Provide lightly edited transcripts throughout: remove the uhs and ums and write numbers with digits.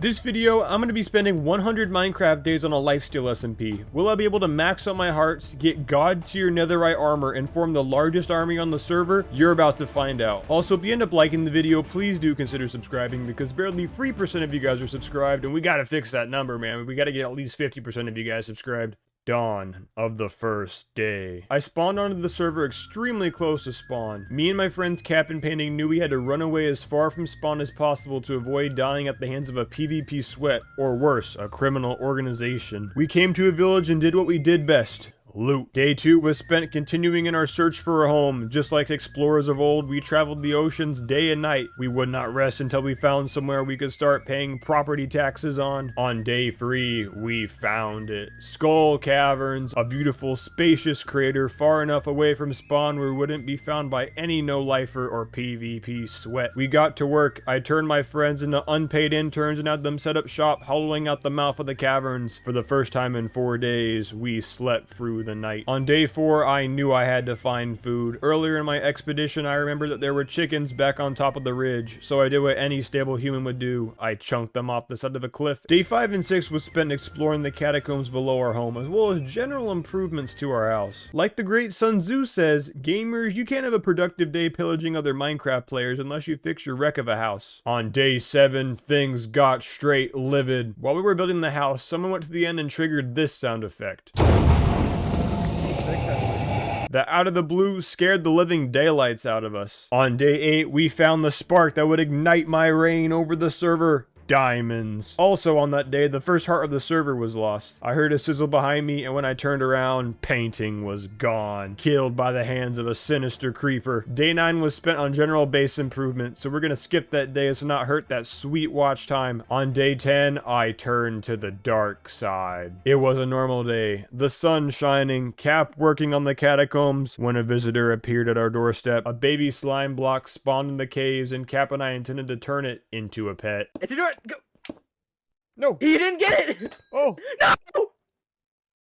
This video, I'm going to be spending 100 Minecraft days on a Lifesteal SMP. Will I be able to max out my hearts, get god tier netherite armor, and form the largest army on the server? You're about to find out. Also, if you end up liking the video, please do consider subscribing, because barely 3% of you guys are subscribed, and we gotta fix that number, man. We gotta get at least 50% of you guys subscribed. Dawn of the first day. I spawned onto the server extremely close to spawn. Me and my friends Cap and Painting knew we had to run away as far from spawn as possible to avoid dying at the hands of a PvP sweat, or worse, a criminal organization. We came to a village and did what we did best. Loot. Day 2 was spent continuing in our search for a home. Just like explorers of old, we traveled the oceans day and night. We would not rest until we found somewhere we could start paying property taxes on. On day 3, we found it. Skull Caverns, a beautiful, spacious crater far enough away from spawn where we wouldn't be found by any no-lifer or PvP sweat. We got to work. I turned my friends into unpaid interns and had them set up shop hollowing out the mouth of the caverns. For the first time in 4 days, we slept through the night. On day 4, I knew I had to find food. Earlier in my expedition, I remembered that there were chickens back on top of the ridge, so I did what any stable human would do. I chunked them off the side of a cliff. Day 5 and 6 was spent exploring the catacombs below our home, as well as general improvements to our house. Like the great Sun Tzu says, gamers, you can't have a productive day pillaging other Minecraft players unless you fix your wreck of a house. On day 7, things got straight livid. While we were building the house, someone went to the end and triggered this sound effect. That out of the blue scared the living daylights out of us. On day 8, we found the spark that would ignite my reign over the server. Diamonds. Also on that day, the first heart of the server was lost. I heard a sizzle behind me, and when I turned around, Painting was gone. Killed by the hands of a sinister creeper. Day 9 was spent on general base improvement, so we're gonna skip that day to not hurt that sweet watch time. On day 10, I turned to the dark side. It was a normal day. The sun shining, Cap working on the catacombs, when a visitor appeared at our doorstep. A baby slime block spawned in the caves, and Cap and I intended to turn it into a pet. Go. No. You didn't get it. Oh. No.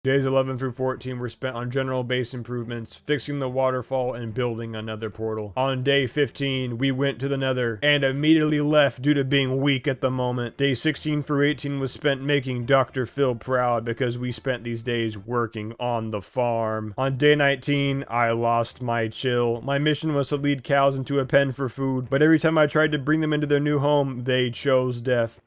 Days 11 through 14 were spent on general base improvements, fixing the waterfall, and building another portal. On day 15, we went to the nether, and immediately left due to being weak at the moment. Day 16 through 18 was spent making Dr. Phil proud because we spent these days working on the farm. On day 19, I lost my chill. My mission was to lead cows into a pen for food, but every time I tried to bring them into their new home, they chose death.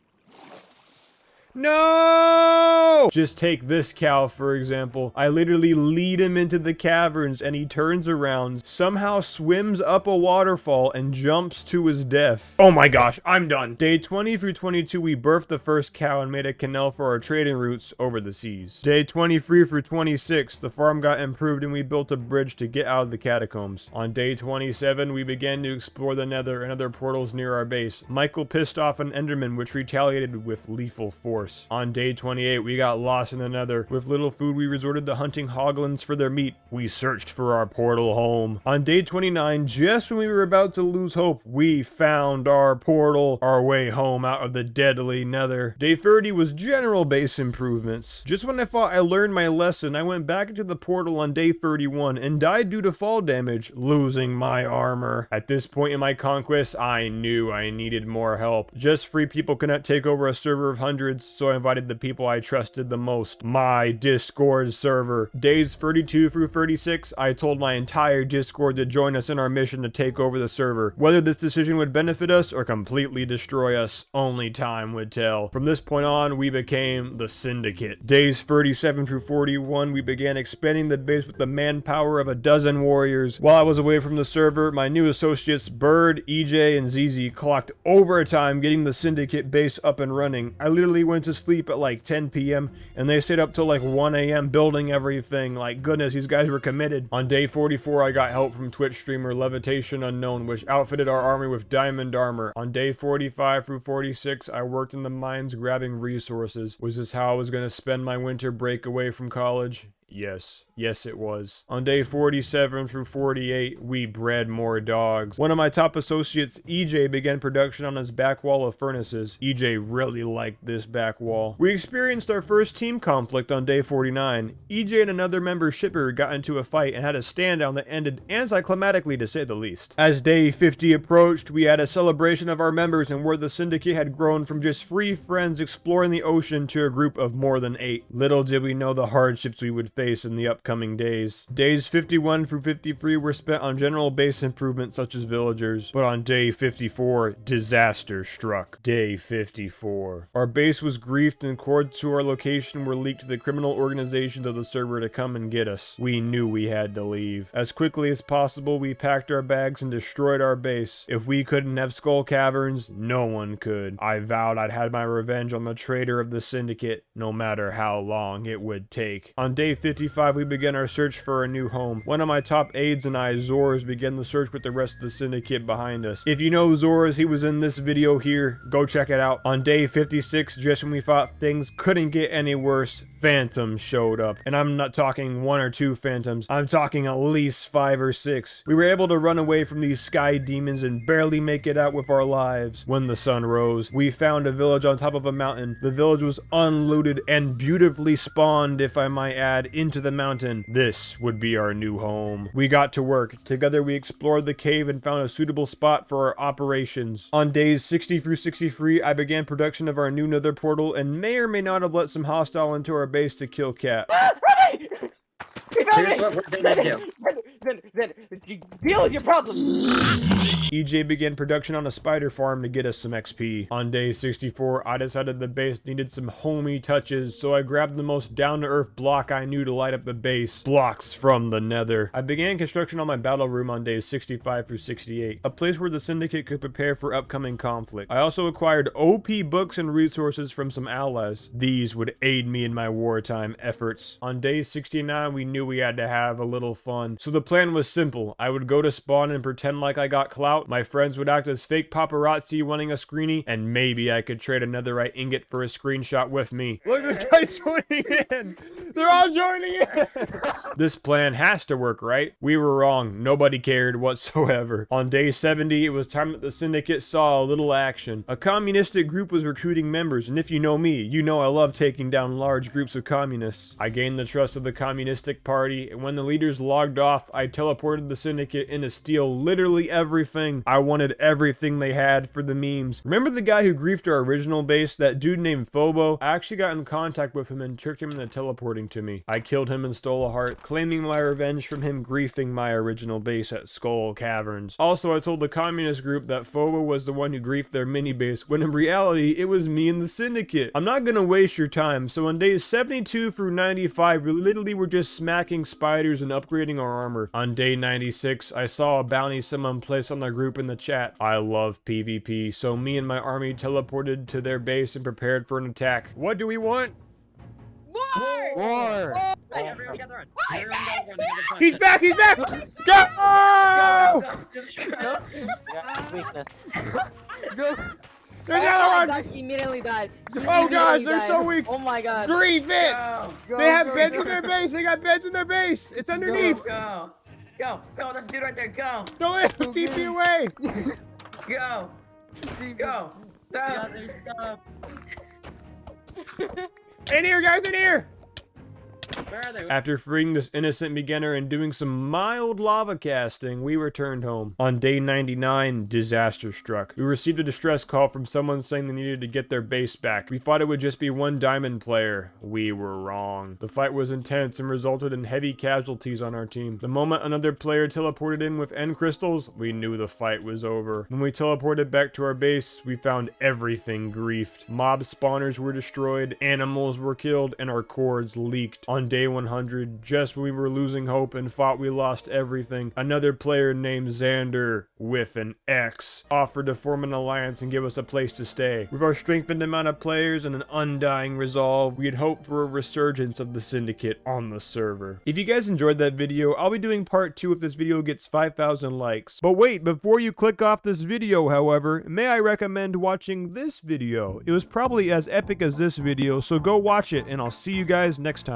No! Just take this cow, for example. I literally lead him into the caverns and he turns around, somehow swims up a waterfall and jumps to his death. Oh my gosh, I'm done. Day 20 through 22, we birthed the first cow and made a canal for our trading routes over the seas. Day 23 through 26, the farm got improved and we built a bridge to get out of the catacombs. On day 27, we began to explore the nether and other portals near our base. Michael pissed off an enderman, which retaliated with lethal force. On day 28, we got lost in the nether. With little food, we resorted to hunting hoglins for their meat. We searched for our portal home. On day 29, just when we were about to lose hope, we found our portal, our way home out of the deadly nether. Day 30 was general base improvements. Just when I thought I learned my lesson, I went back into the portal on day 31 and died due to fall damage, losing my armor. At this point in my conquest, I knew I needed more help. Just 3 people cannot take over a server of hundreds, so I invited the people I trusted the most. My Discord server. Days 32 through 36, I told my entire Discord to join us in our mission to take over the server. Whether this decision would benefit us or completely destroy us, only time would tell. From this point on, we became the Syndicate. Days 37 through 41, we began expanding the base with the manpower of a dozen warriors. While I was away from the server, my new associates Bird, EJ, and ZZ clocked overtime getting the Syndicate base up and running. I literally went to sleep at like 10 p.m. and they stayed up till like 1 a.m. building everything. Like, goodness, these guys were committed. On day 44, I got help from Twitch streamer Levitation Unknown, which outfitted our army with diamond armor. On day 45 through 46, I worked in the mines grabbing resources. Was this how I was going to spend my winter break away from college? Yes. Yes, it was. On day 47 through 48, we bred more dogs. One of my top associates, EJ, began production on his back wall of furnaces. EJ really liked this back wall. We experienced our first team conflict on day 49. EJ and another member shipper got into a fight and had a standown that ended anticlimactically, to say the least. As day 50 approached, we had a celebration of our members and where the Syndicate had grown from just 3 friends exploring the ocean to a group of more than 8. Little did we know the hardships we would face in the upcoming days. Days 51 through 53 were spent on general base improvements such as villagers, but on day 54, disaster struck. Day 54. Our base was griefed and cords to our location were leaked to the criminal organizations of the server to come and get us. We knew we had to leave. As quickly as possible, we packed our bags and destroyed our base. If we couldn't have Skull Caverns, no one could. I vowed I'd had my revenge on the traitor of the Syndicate, no matter how long it would take. On day 55, we began our search for a new home. One of my top aides and I, Zors, began the search with the rest of the Syndicate behind us. If you know Zors, he was in this video here. Go check it out. On day 56, just when we thought things couldn't get any worse, phantoms showed up. And I'm not talking 1 or 2 phantoms. I'm talking at least 5 or 6. We were able to run away from these sky demons and barely make it out with our lives. When the sun rose, we found a village on top of a mountain. The village was unlooted and beautifully spawned, if I might add, into the mountain. This would be our new home. We got to work. Together we explored the cave and found a suitable spot for our operations. On days 60 through 63, I began production of our new nether portal and may or may not have let some hostile into our base to kill Cat. Here's what we're gonna do. Then deal with your problems. EJ began production on a spider farm to get us some XP. On day 64, I decided the base needed some homey touches, so I grabbed the most down-to-earth block I knew to light up the base. Blocks from the nether. I began construction on my battle room on days 65 through 68, a place where the Syndicate could prepare for upcoming conflict. I also acquired OP books and resources from some allies. These would aid me in my wartime efforts. On day 69, we knew we had to have a little fun, so the plan was simple. I would go to spawn and pretend like I got clout, my friends would act as fake paparazzi wanting a screenie, and maybe I could trade a netherite ingot for a screenshot with me. Look, this guy's joining in! They're all joining in! This plan has to work, right? We were wrong. Nobody cared whatsoever. On day 70, it was time that the Syndicate saw a little action. A communistic group was recruiting members, and if you know me, you know I love taking down large groups of communists. I gained the trust of the communistic party, and when the leaders logged off, I teleported the Syndicate in to steal literally everything. I wanted everything they had for the memes. Remember the guy who griefed our original base? That dude named Phobo? I actually got in contact with him and tricked him into teleporting to me. I killed him and stole a heart, claiming my revenge from him griefing my original base at Skull Caverns. Also, I told the communist group that Phobo was the one who griefed their mini base, when in reality, it was me and the Syndicate. I'm not gonna waste your time, so on days 72 through 95, we literally were just smacking spiders and upgrading our armor. On day 96, I saw a bounty someone placed on the group in the chat. I love PvP, so me and my army teleported to their base and prepared for an attack. What do we want? More! War! Hey, everyone gather around. Everyone gather around. He's back! He's back! Go! Weakness. There's another one! He immediately died. Oh gosh, they're so weak! Oh my god. Grief it! Go. They have beds in their base! They got beds in their base! It's underneath! Go. That's the dude right there. Go. Don't let him TP away! Go. Go. Yeah, there's stuff. In here, guys, in here! Where are they? After freeing this innocent beginner and doing some mild lava casting, we returned home. On day 99, disaster struck. We received a distress call from someone saying they needed to get their base back. We thought it would just be one diamond player. We were wrong. The fight was intense and resulted in heavy casualties on our team. The moment another player teleported in with end crystals, we knew the fight was over. When we teleported back to our base, we found everything griefed. Mob spawners were destroyed, animals were killed, and our cords leaked. On day 100, just when we were losing hope and thought we lost everything, another player named Xander, with an X, offered to form an alliance and give us a place to stay. With our strengthened amount of players and an undying resolve, we had hoped for a resurgence of the Syndicate on the server. If you guys enjoyed that video, I'll be doing part 2 if this video gets 5,000 likes. But wait, before you click off this video, however, may I recommend watching this video? It was probably as epic as this video, so go watch it, and I'll see you guys next time.